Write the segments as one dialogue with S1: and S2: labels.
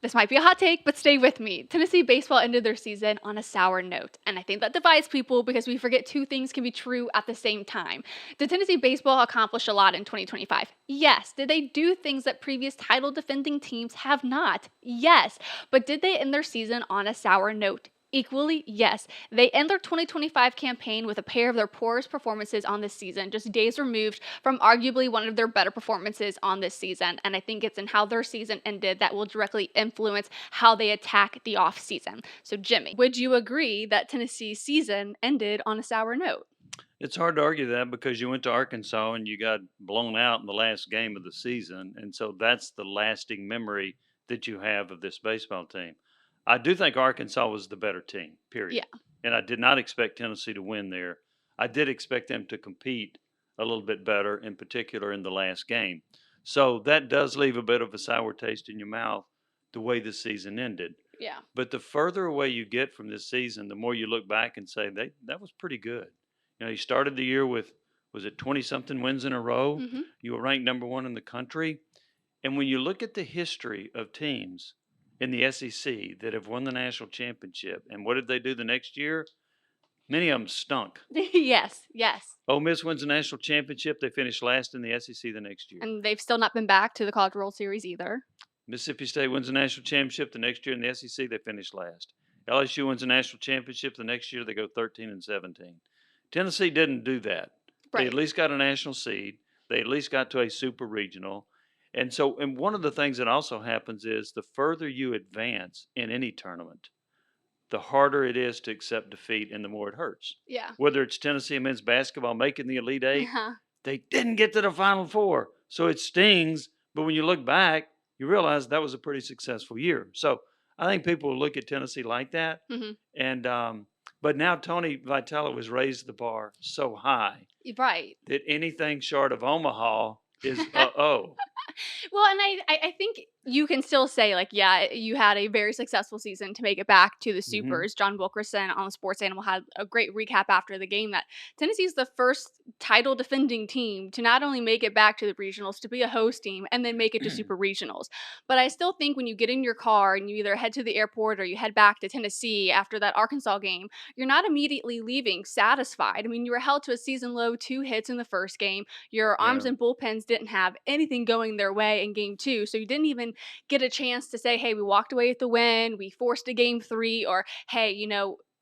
S1: This might be a hot take, but stay with me. Tennessee baseball ended their season on a sour note, and I think that divides people because we forget two things can be true at the same time. Did Tennessee baseball accomplish a lot in 2025? Yes. Did they do things that previous title defending teams have not? Yes. But did they end their season on a sour note? Equally, yes. They end their 2025 campaign with a pair of their poorest performances on this season, just days removed from arguably one of their better performances on this season. And I think it's in how their season ended that will directly influence how they attack the offseason. So, Jimmy, would you agree that Tennessee's season ended on a sour note?
S2: It's hard to argue that because you went to Arkansas and you got blown out in the last game of the season. And so that's the lasting memory that you have of this baseball team. I do think Arkansas was the better team,
S1: Yeah.
S2: period. And I did not expect Tennessee to win there. I did expect them to compete a little bit better, in particular in the last game. So that does leave a bit of a sour taste in your mouth the way the season ended.
S1: Yeah.
S2: But the further away you get from this season, the more you look back and say that was pretty good. You started the year with, was it 20 something wins in a row?
S1: Hmm.
S2: You were ranked number one in the country. And when you look at the history of teams in the SEC that have won the national championship, and what did they do the next year? Many of them stunk.
S1: Yes. Yes.
S2: Ole Miss wins the national championship. They finish last in the SEC the next year.
S1: And they've still not been back to the College World Series either.
S2: Mississippi State wins the national championship the next year in the SEC. They finish last. LSU wins the national championship the next year. They go 13 and 17. Tennessee didn't do that. They at
S1: Right.
S2: least got a national seed. They at least got to a super regional. And one of the things that also happens is the further you advance in any tournament, the harder it is to accept defeat and the more it hurts.
S1: Yeah.
S2: Whether it's Tennessee men's basketball making the Elite Eight,
S1: Uh-huh.
S2: they didn't get to the Final Four. So it stings. But when you look back, you realize that was a pretty successful year. So I think people will look at Tennessee like that.
S1: Hmm.
S2: And but now Tony Vitello has raised the bar so high
S1: Right.
S2: that anything short of Omaha is uh-oh.
S1: Well, and I think you can still say, like, yeah, you had a very successful season to make it back to the
S2: Hmm.
S1: Supers. John Wilkerson on the Sports Animal had a great recap after the game that Tennessee is the first title defending team to not only make it back to the regionals, to be a host team, and then make it to Super Regionals. But I still think when you get in your car and you either head to the airport or you head back to Tennessee after that Arkansas game, you're not immediately leaving satisfied. I mean, you were held to a season low 2 hits in the first game. Your arms
S2: Yeah.
S1: and bullpens didn't have anything going their way in game two. So you didn't even get a chance to say, hey, we walked away with the win, we forced a game three, or hey,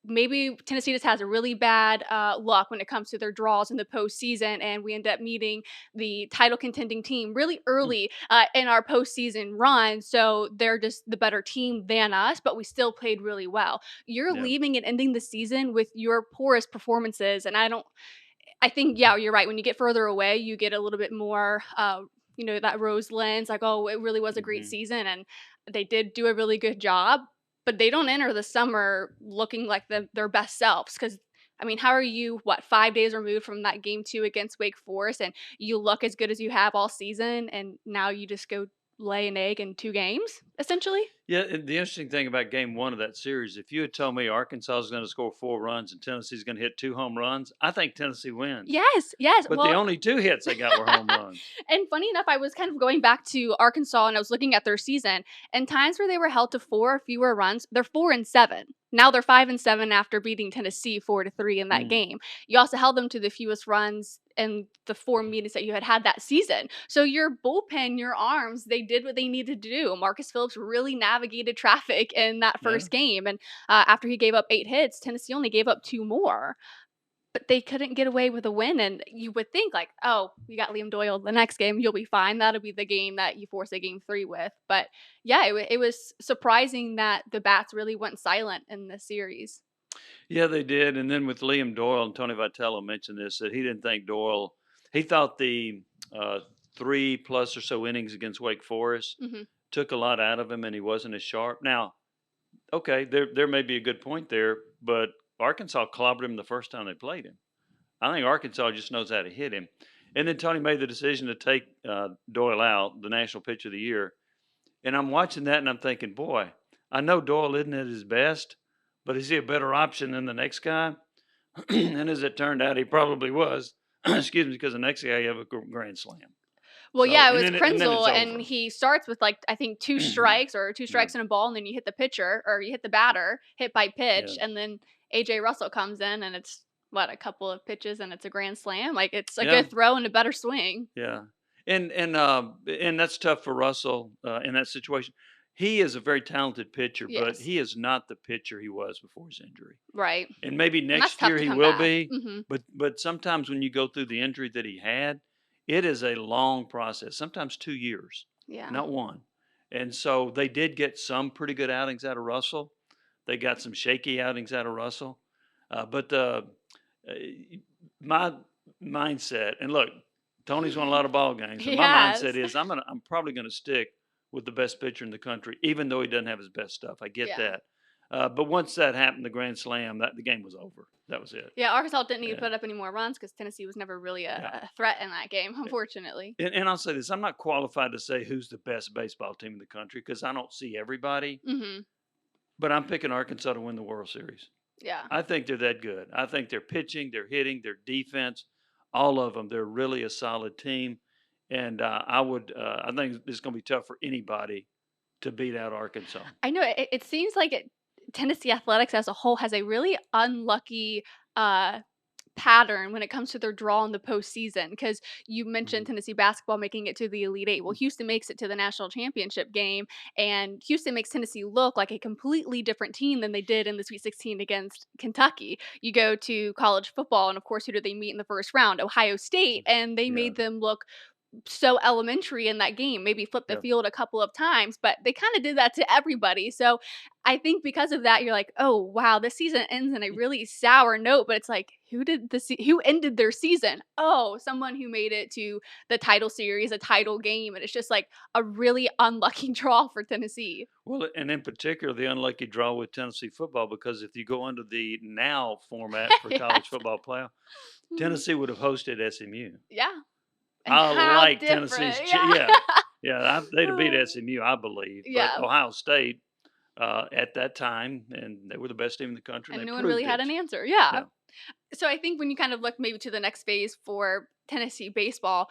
S1: maybe Tennessee just has a really bad luck when it comes to their draws in the postseason, and we end up meeting the title contending team really early in our postseason run. So they're just the better team than us, but we still played really well. You're
S2: Yeah.
S1: leaving and ending the season with your poorest performances, and I think, yeah, you're right. When you get further away, you get a little bit more, that rose lens, like, oh, it really was a great
S2: Hmm.
S1: season. And they did do a really good job, but they don't enter the summer looking like their best selves. Because, I mean, how are you, 5 days removed from that game two against Wake Forest, and you look as good as you have all season, and now you just go lay an egg in 2 games, essentially?
S2: Yeah, and the interesting thing about game one of that series, if you had told me Arkansas is going to score 4 runs and Tennessee's going to hit 2 home runs, I think Tennessee wins.
S1: Yes, yes.
S2: But the
S1: Well,
S2: only 2 hits they got were home runs.
S1: and funny enough, I was kind of going back to Arkansas and I was looking at their season, and times where they were held to 4 or fewer runs, they're 4-7. Now they're 5-7 after beating Tennessee 4-3 in that
S2: Mm,
S1: game. You also held them to the fewest runs in the 4 meetings that you had that season. So your bullpen, your arms, they did what they needed to do. Marcus Phillips really navigated traffic in that
S2: yeah.
S1: first game, and after he gave up 8 hits, Tennessee only gave up two more, but they couldn't get away with a win. And you would think, like, oh, you got Liam Doyle the next game, you'll be fine. That'll be the game that you force a game three with. But yeah, it was surprising that the bats really went silent in this series.
S2: Yeah, they did. And then with Liam Doyle, and Tony Vitello mentioned this, that he didn't think Doyle, he thought the 3+ or so innings against Wake Forest
S1: Hmm.
S2: took a lot out of him and he wasn't as sharp. Now, okay, there may be a good point there, but Arkansas clobbered him the first time they played him. I think Arkansas just knows how to hit him. And then Tony made the decision to take Doyle out, the National Pitcher of the Year. And I'm watching that and I'm thinking, boy, I know Doyle isn't at his best, but is he a better option than the next guy? And as it turned out, he probably was. Excuse me, because the next guy have a grand slam.
S1: Well,
S2: So
S1: yeah, it was
S2: and then it's
S1: Krenzel, and
S2: over.
S1: he starts with like I think two strikes or two
S2: Yeah.
S1: strikes in a ball, and then you hit the pitcher or you hit the batter, hit by
S2: Yeah.
S1: pitch, and then AJ Russell comes in, and it's what a couple of pitches, and it's a grand slam. Like it's a
S2: Yeah.
S1: good throw and a better swing.
S2: Yeah. And that's tough for Russell in that situation. He is a very talented pitcher, but
S1: Yes,
S2: he is not the pitcher he was before his injury.
S1: right,
S2: And maybe
S1: and that's
S2: next
S1: tough
S2: year
S1: to
S2: he
S1: come
S2: will
S1: back.
S2: be,
S1: Hmm.
S2: but sometimes when you go through the injury that he had, it is a long process, sometimes 2 years,
S1: Yeah.
S2: not one. And so they did get some pretty good outings out of Russell. They got some shaky outings out of Russell. But uh, my mindset, and look, Tony's won a lot of ball games, and
S1: He
S2: my mindset
S1: has.
S2: is I'm probably gonna stick with the best pitcher in the country, even though he doesn't have his best stuff. I get
S1: Yeah.
S2: that. But once that happened, the grand slam, that the game was over. That was it.
S1: Yeah, Arkansas didn't need to
S2: Yeah,
S1: put up any more runs because Tennessee was never really
S2: yeah.
S1: a threat in that game, unfortunately.
S2: And I'll say this: I'm not qualified to say who's the best baseball team in the country because I don't see everybody.
S1: Hmm.
S2: But I'm picking Arkansas to win the World Series.
S1: Yeah.
S2: I think they're that good. I think their pitching, their hitting, their defense, all of them, they're really a solid team. And I think it's going to be tough for anybody to beat out Arkansas.
S1: I know it seems like Tennessee athletics as a whole has a really unlucky uh, pattern when it comes to their draw in the postseason. Because you mentioned
S2: Mhm.
S1: Tennessee basketball making it to the Elite Eight. Well, Houston makes it to the national championship game, and Houston makes Tennessee look like a completely different team than they did in the Sweet 16 against Kentucky. You go to college football, and of course, who do they meet in the first round? Ohio State, and they
S2: Yeah,
S1: made them look so elementary in that game, maybe flip the
S2: yeah,
S1: field a couple of times, but they kind of did that to everybody. So I think because of that, you're like, oh wow, this season ends in a really sour note. But it's like, who ended their season? Oh, someone who made it to the title series, a title game, and it's just like a really unlucky draw for Tennessee.
S2: Well, and in particular, the unlucky draw with Tennessee football, because if you go under the now format for college
S1: Yes.
S2: football playoff,
S1: Mhm.
S2: Tennessee would have hosted SMU.
S1: Yeah. And
S2: I
S1: how
S2: like
S1: different.
S2: Tennessee's,
S1: Yeah.
S2: they'd have beat SMU, I believe, but
S1: Yeah.
S2: Ohio State at that time, and they were the best team in the country, and
S1: And
S2: they
S1: no one really
S2: proved
S1: had
S2: it.
S1: an answer. Yeah.
S2: Yeah.
S1: So I think when you kind of look maybe to the next phase for Tennessee baseball,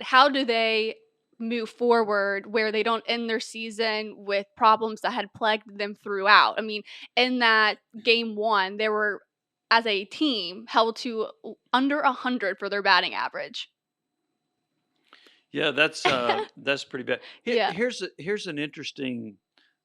S1: how do they move forward where they don't end their season with problems that had plagued them throughout? I mean, in that game one, they were as a team held to under 100 for their batting average.
S2: Yeah, that's pretty bad.
S1: Yeah.
S2: Here's an interesting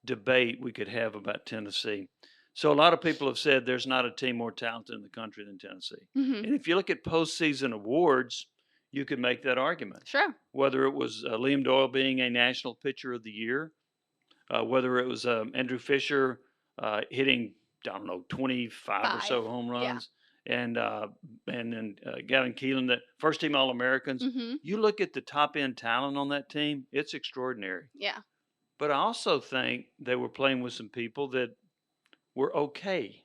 S2: debate we could have about Tennessee. So a lot of people have said there's not a team more talented in the country than Tennessee.
S1: Hmm.
S2: And if you look at postseason awards, you could make that argument.
S1: Sure.
S2: Whether it was Liam Doyle being a National Pitcher of the Year, whether it was Andrew Fisher hitting, I don't know, 25 or
S1: 5.
S2: so home
S1: Yeah.
S2: runs, and then Gavin Keelan, the first team All Americans.
S1: Hmm.
S2: You look at the top end talent on that team; it's extraordinary.
S1: Yeah.
S2: But I also think they were playing with some people that were okay,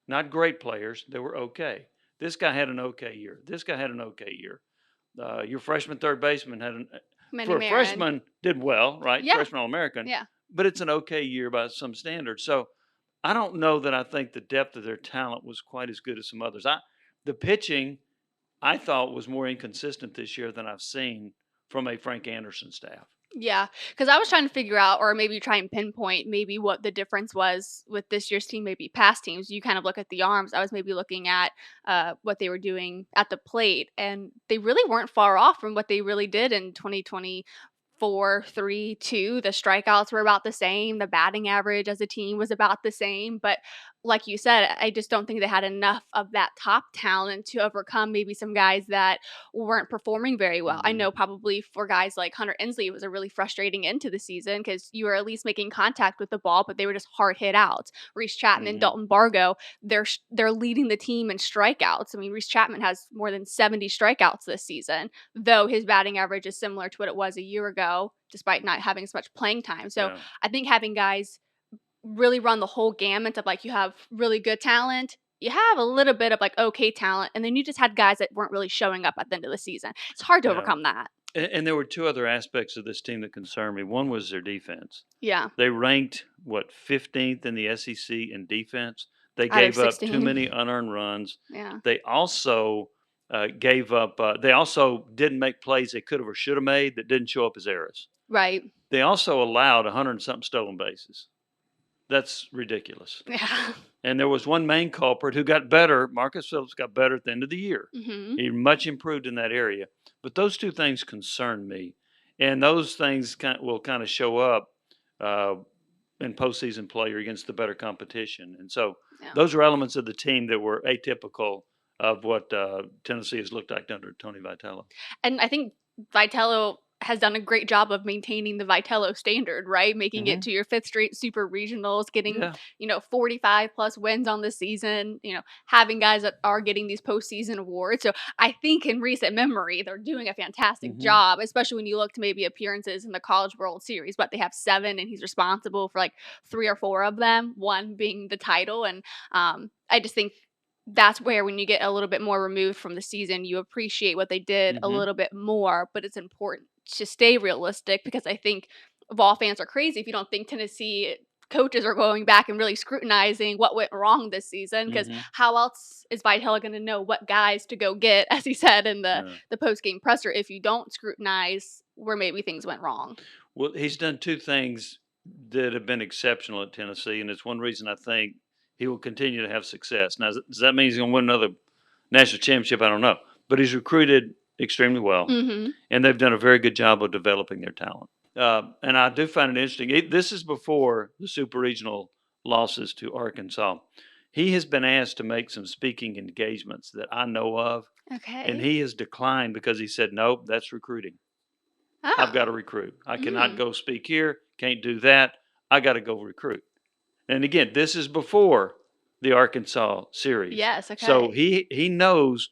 S2: not great players. They were okay. This guy had an okay year. This guy had an okay year. Your freshman third baseman had
S1: Manny
S2: for a
S1: Marin.
S2: freshman did well, right?
S1: Yeah.
S2: Freshman All American,
S1: Yeah.
S2: but it's an okay year by some standards. So I don't know that I think the depth of their talent was quite as good as some others. The pitching I thought was more inconsistent this year than I've seen from a Frank Anderson staff.
S1: Yeah, because I was trying to figure out, or maybe try and pinpoint maybe what the difference was with this year's team, maybe past teams. You kind of look at the arms. I was maybe looking at what they were doing at the plate, and they really weren't far off from what they really did in 2024, 3, 2. The strikeouts were about the same. The batting average as a team was about the same. But like you said, I just don't think they had enough of that top talent to overcome maybe some guys that weren't performing very well. I
S2: Hmm.
S1: know probably for guys like Hunter Ensley, it was a really frustrating end to the season because you were at least making contact with the ball, but they were just hard hit outs. Reese Chapman,
S2: Hmm.
S1: Dalton Bargo, they're leading the team in strikeouts. I mean, Reese Chapman has more than 70 strikeouts this season, though his batting average is similar to what it was a year ago, despite not having as much playing time. So
S2: Yeah,
S1: I think having guys really run the whole gamut of like you have really good talent, you have a little bit of like okay talent, and then you just had guys that weren't really showing up at the end of the season. It's hard to
S2: yeah.
S1: overcome that.
S2: And there were two other aspects of this team that concerned me. One was their defense.
S1: Yeah,
S2: They ranked what 15th in the SEC in defense. They
S1: out of
S2: gave up too
S1: 16.
S2: many unearned runs.
S1: Yeah.
S2: They also gave up. They also didn't make plays they could have or should have made that didn't show up as errors.
S1: Right.
S2: They also allowed 100 and something stolen bases. That's ridiculous.
S1: Yeah.
S2: And there was one main culprit who got better. Marcus Phillips got better at the end of the year.
S1: Hmm.
S2: He much improved in that area. But those two things concern me. And those things will kind of show up uh, in postseason play or against the better competition. And so
S1: Yeah.
S2: those are elements of the team that were atypical of what Tennessee has looked like under Tony Vitello.
S1: And I think Vitello has done a great job of maintaining the Vitello standard, right? Making it to your fifth straight super regionals, getting,
S2: Yeah.
S1: 45 plus wins on the season, having guys that are getting these postseason awards. So I think in recent memory, they're doing a fantastic job, especially when you look to maybe appearances in the College World Series. But they have 7, and he's responsible for like 3 or 4 of them, one being the title. And I just think that's where when you get a little bit more removed from the season, you appreciate what they did a little bit more, but it's important to stay realistic because I think Vol fans are crazy if you don't think Tennessee coaches are going back and really scrutinizing what went wrong this season because how else is Vitello going to know what guys to go get, as he said in the post-game presser, if you don't scrutinize where maybe things went wrong?
S2: Well, he's done 2 things that have been exceptional at Tennessee, and it's one reason I think he will continue to have success. Now, does that mean he's going to win another national championship? I don't know. But he's recruited extremely well, and they've done a very good job of developing their talent. And I do find it interesting. This is before the super regional losses to Arkansas. He has been asked to make some speaking engagements that I know of,
S1: Okay.
S2: and he has declined because he said, nope, that's recruiting. I've got to recruit. I cannot go speak here, can't do that. I got to go recruit. And again, this is before the Arkansas series.
S1: Yes, okay.
S2: So he knows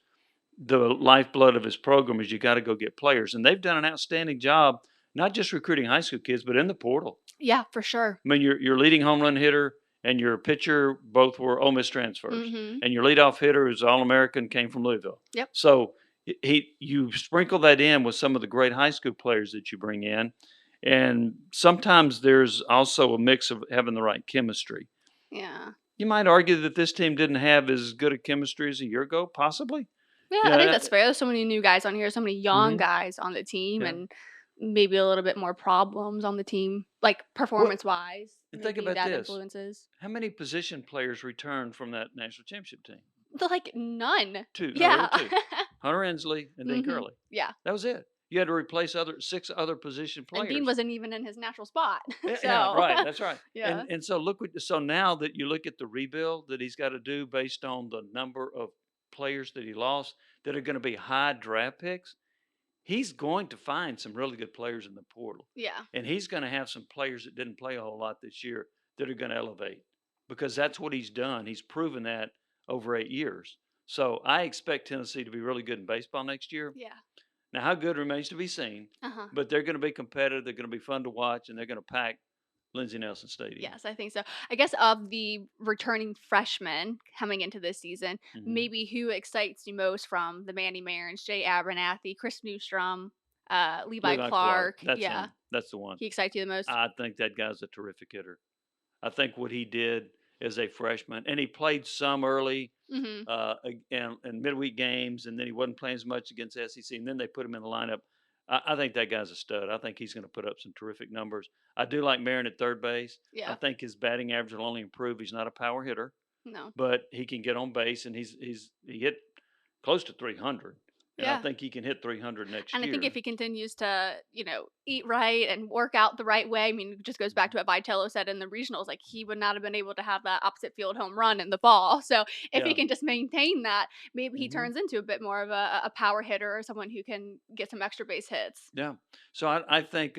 S2: the lifeblood of his program is you got to go get players. And they've done an outstanding job, not just recruiting high school kids, but in the portal.
S1: Yeah, for sure.
S2: I mean, your leading home run hitter and your pitcher both were Ole Miss transfers. And your leadoff hitter, who's All-American, came from Louisville.
S1: Yep.
S2: So you sprinkle that in with some of the great high school players that you bring in. And sometimes there's also a mix of having the right chemistry.
S1: Yeah.
S2: You might argue that this team didn't have as good a chemistry as a year ago, possibly.
S1: Yeah, I think that's fair. There's so many new guys on here, so many young guys on the team, and maybe a little bit more problems on the team, like performance-wise.
S2: Think about this.
S1: Influences.
S2: How many position players returned from that national championship team?
S1: Like none.
S2: 2.
S1: Yeah.
S2: No, there were 2. Hunter Ensley and Dean Curley.
S1: Yeah.
S2: That was it. You had to replace 6 other position players.
S1: And Dean wasn't even in his natural spot.
S2: Yeah, right. That's right.
S1: Yeah.
S2: And so so now that you look at the rebuild that he's got to do based on the number of players that he lost that are going to be high draft picks, he's going to find some really good players in the portal.
S1: Yeah.
S2: And he's going to have some players that didn't play a whole lot this year that are going to elevate because that's what he's done. He's proven that over 8 years. So I expect Tennessee to be really good in baseball next year.
S1: Yeah.
S2: Now, how good remains to be seen, but they're going to be competitive. They're going to be fun to watch, and they're going to pack Lindsey Nelson Stadium.
S1: Yes, I think so. I guess of the returning freshmen coming into this season, maybe who excites you most from the Manny Marins, Jay Abernathy, Chris Newstrom, Levi Clark?
S2: That's him. That's the one.
S1: He excites you the most?
S2: I think that guy's a terrific hitter. I think what he did as a freshman, and he played some early and midweek games, and then he wasn't playing as much against SEC, and then they put him in the lineup. I think that guy's a stud. I think he's going to put up some terrific numbers. I do like Marin at third base.
S1: Yeah.
S2: I think his batting average will only improve. He's not a power hitter.
S1: No.
S2: But he can get on base, and he hit close to 300. And I think he can hit 300 next year.
S1: And I think if he continues to, eat right and work out the right way, I mean, it just goes back to what Vitello said in the regionals. Like, he would not have been able to have that opposite field home run in the fall. So if he can just maintain that, maybe he turns into a bit more of a power hitter or someone who can get some extra base hits.
S2: Yeah. So I think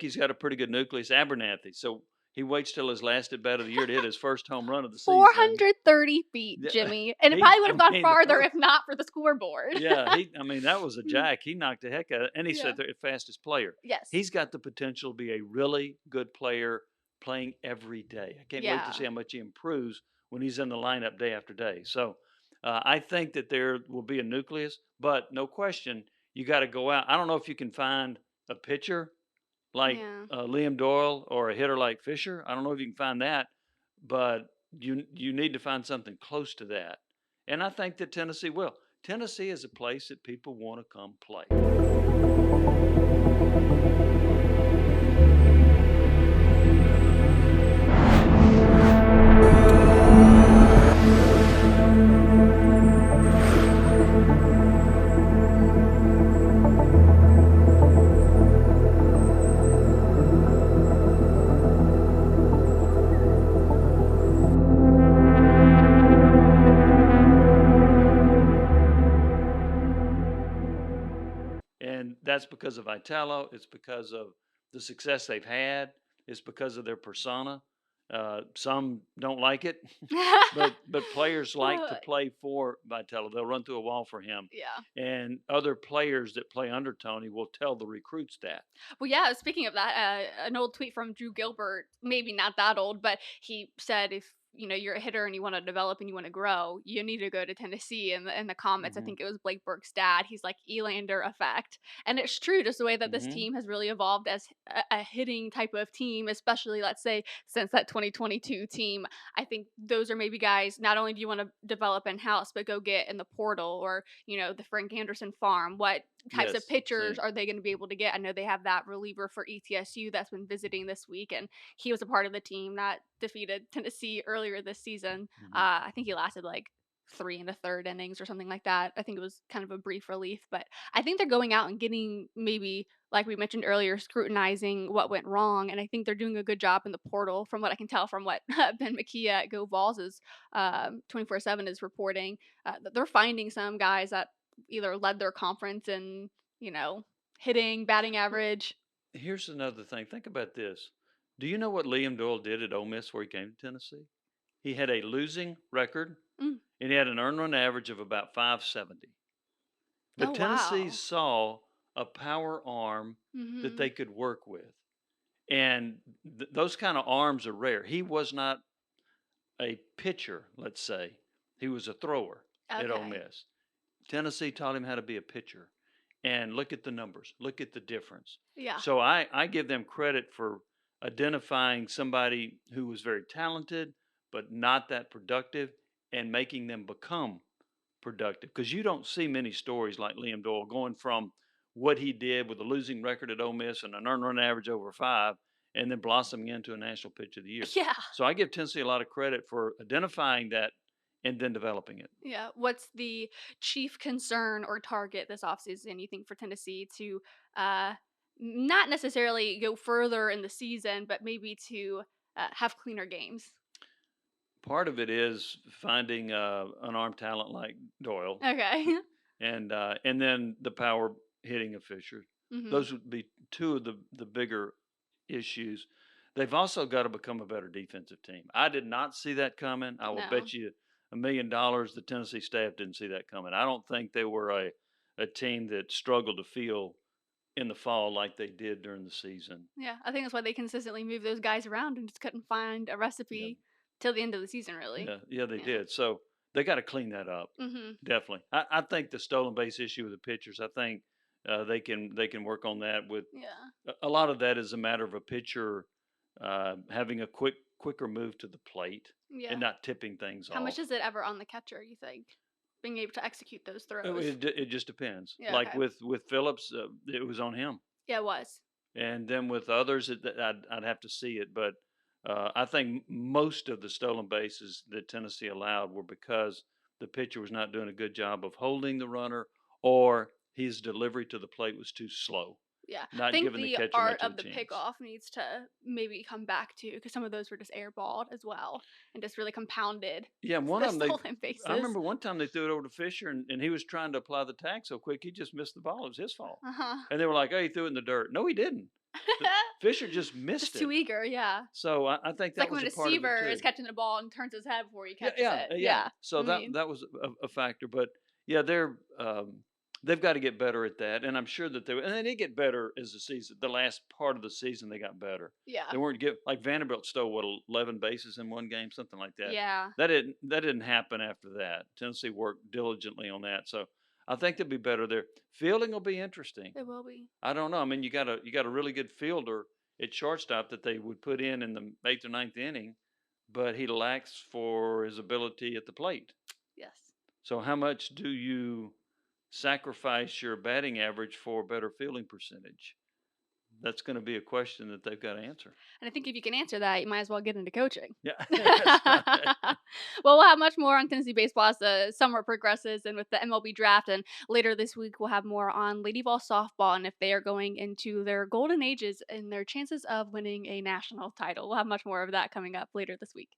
S2: he's got a pretty good nucleus. Abernathy. So he waits till his last at bat of the year to hit his first home run of the season.
S1: 430 feet, Jimmy. And it probably would have gone farther if not for the scoreboard.
S2: Yeah, that was a jack. He knocked the heck out of it. And he's the fastest player.
S1: Yes.
S2: He's got the potential to be a really good player playing every day. I can't wait to see how much he improves when he's in the lineup day after day. So I think that there will be a nucleus, but no question, you got to go out. I don't know if you can find a pitcher like Liam Doyle or a hitter like Fisher. I don't know if you can find that, but you need to find something close to that. And I think that Tennessee will. Tennessee is a place that people want to come play. And that's because of Vitello. It's because of the success they've had. It's because of their persona. Some don't like it, but players like to
S1: Uh,
S2: play for Vitello. They'll run through a wall for him,
S1: yeah.
S2: and other players that play under Tony will tell the recruits that.
S1: Well, yeah, speaking of that, an old tweet from Drew Gilbert, maybe not that old, but he said if you're a hitter and you want to develop and you want to grow, you need to go to Tennessee. And in the comments, I
S2: Hmm.
S1: think it was Blake Burke's dad. He's like Elander effect, and it's true. Just the way that this
S2: Hmm.
S1: team has really evolved as a hitting type of team, especially let's say since that 2022 team. I think those are maybe guys. Not only do you want to develop in house, but go get in the portal or the Frank Anderson farm. What types of
S2: Yes,
S1: pitchers
S2: same.
S1: are they going to be able to get? I know they have that reliever for ETSU that's been visiting this week, and he was a part of the team that defeated Tennessee earlier this season.
S2: Hmm.
S1: I think he lasted like 3 1/3 innings or something like that. I think it was kind of a brief relief, but I think they're going out and getting maybe, like we mentioned earlier, scrutinizing what went wrong, and I think they're doing a good job in the portal, from what I can tell from what Ben McKee at Go Vols is 24/7 is reporting. That they're finding some guys that either led their conference in, you know, hitting, batting
S2: Well,
S1: average.
S2: here's another thing. Think about this. Do you know what Liam Doyle did at Ole Miss where he came to Tennessee? He had a losing record,
S1: Mm.
S2: and he had an earned run average of about 570.
S1: Oh,
S2: But Tennessee
S1: wow.
S2: saw a power arm that
S1: Mhm.
S2: they could work with. And those kind of arms are rare. He was not a pitcher, let's say. He was a thrower at Ole
S1: Okay.
S2: Miss. Tennessee taught him how to be a pitcher. And look at the numbers, look at the difference.
S1: Yeah.
S2: So I give them credit for identifying somebody who was very talented, but not that productive, and making them become productive. Because you don't see many stories like Liam Doyle going from what he did with a losing record at Ole Miss and an earned run average over 5, and then blossoming into a national pitch of the year.
S1: Yeah.
S2: So I give Tennessee a lot of credit for identifying that and then developing it.
S1: Yeah. What's the chief concern or target this offseason, you think, for Tennessee to uh, not necessarily go further in the season, but maybe to have cleaner games?
S2: Part of it is finding an arm talent like Doyle,
S1: Okay.
S2: and then the power hitting of Fisher.
S1: Hmm.
S2: Those would be two of the bigger issues. They've also got to become a better defensive team. I did not see that coming. I will
S1: No.
S2: bet you $1 million the Tennessee staff didn't see that coming. I don't think they were a team that struggled to feel in the fall like they did during the season.
S1: Yeah. I think that's why they consistently move those guys around and just couldn't find a
S2: Yeah,
S1: recipe till the end of the season, really.
S2: yeah, they
S1: Yeah.
S2: did. So they got to clean that up.
S1: Hmm.
S2: Definitely. I think the stolen base issue with the pitchers. I think they can work on that. With
S1: Yeah.
S2: a lot of that is a matter of a pitcher having a quicker move to the plate and
S1: Yeah.
S2: not tipping things
S1: How much
S2: off.
S1: is it ever on the catcher, you think? Being able to execute those
S2: Oh,
S1: throws.
S2: it just depends.
S1: Yeah,
S2: Like
S1: okay.
S2: with Phillips, it was on him,
S1: Yeah, it was.
S2: and then with others, I'd have to see it. But I think most of the stolen bases that Tennessee allowed were because the pitcher was not doing a good job of holding the runner, or his delivery to the plate was too slow,
S1: Yeah. I
S2: not
S1: think
S2: giving the
S1: the
S2: catcher
S1: art
S2: much of a
S1: of the
S2: chance.
S1: pickoff needs to maybe come back too, because some of those were just airballed as well and just really compounded
S2: Yeah, one
S1: the
S2: of them
S1: stolen
S2: I
S1: bases.
S2: remember one time they threw it over to Fisher, and he was trying to apply the tag so quick he just missed the ball. It was his fault,
S1: Uh-huh.
S2: and they were like, "Oh, he threw it in the dirt." No, he didn't. The, Fisher just
S1: Just
S2: missed
S1: too
S2: it.
S1: eager, yeah.
S2: So I think
S1: It's
S2: that
S1: like
S2: was
S1: when
S2: a
S1: a
S2: part of it
S1: receiver is
S2: too.
S1: catching the ball and turns his head before he
S2: Yeah,
S1: catches
S2: yeah,
S1: it.
S2: yeah.
S1: Yeah.
S2: So
S1: I mean,
S2: that was a factor, but yeah, they've got to get better at that, and I'm sure that and they did get better as the last part of the season, they got better.
S1: yeah.
S2: They weren't like Vanderbilt stole what 11 bases in one game, something like that.
S1: Yeah.
S2: That didn't happen after that. Tennessee worked diligently on that, so I think they'll be better there. Fielding will be interesting.
S1: It will be.
S2: I don't know. I mean, you got a really good fielder at shortstop that they would put in the eighth or ninth inning, but he lacks for his ability at the plate.
S1: Yes.
S2: So how much do you sacrifice your batting average for a better fielding percentage? That's going to be a question that they've got to answer.
S1: And I think if you can answer that, you might as well get into coaching.
S2: Yeah, that's right.
S1: Well, we'll have much more on Tennessee baseball as the summer progresses and with the MLB draft. And later this week, we'll have more on Lady Vol softball and if they are going into their golden ages and their chances of winning a national title. We'll have much more of that coming up later this week.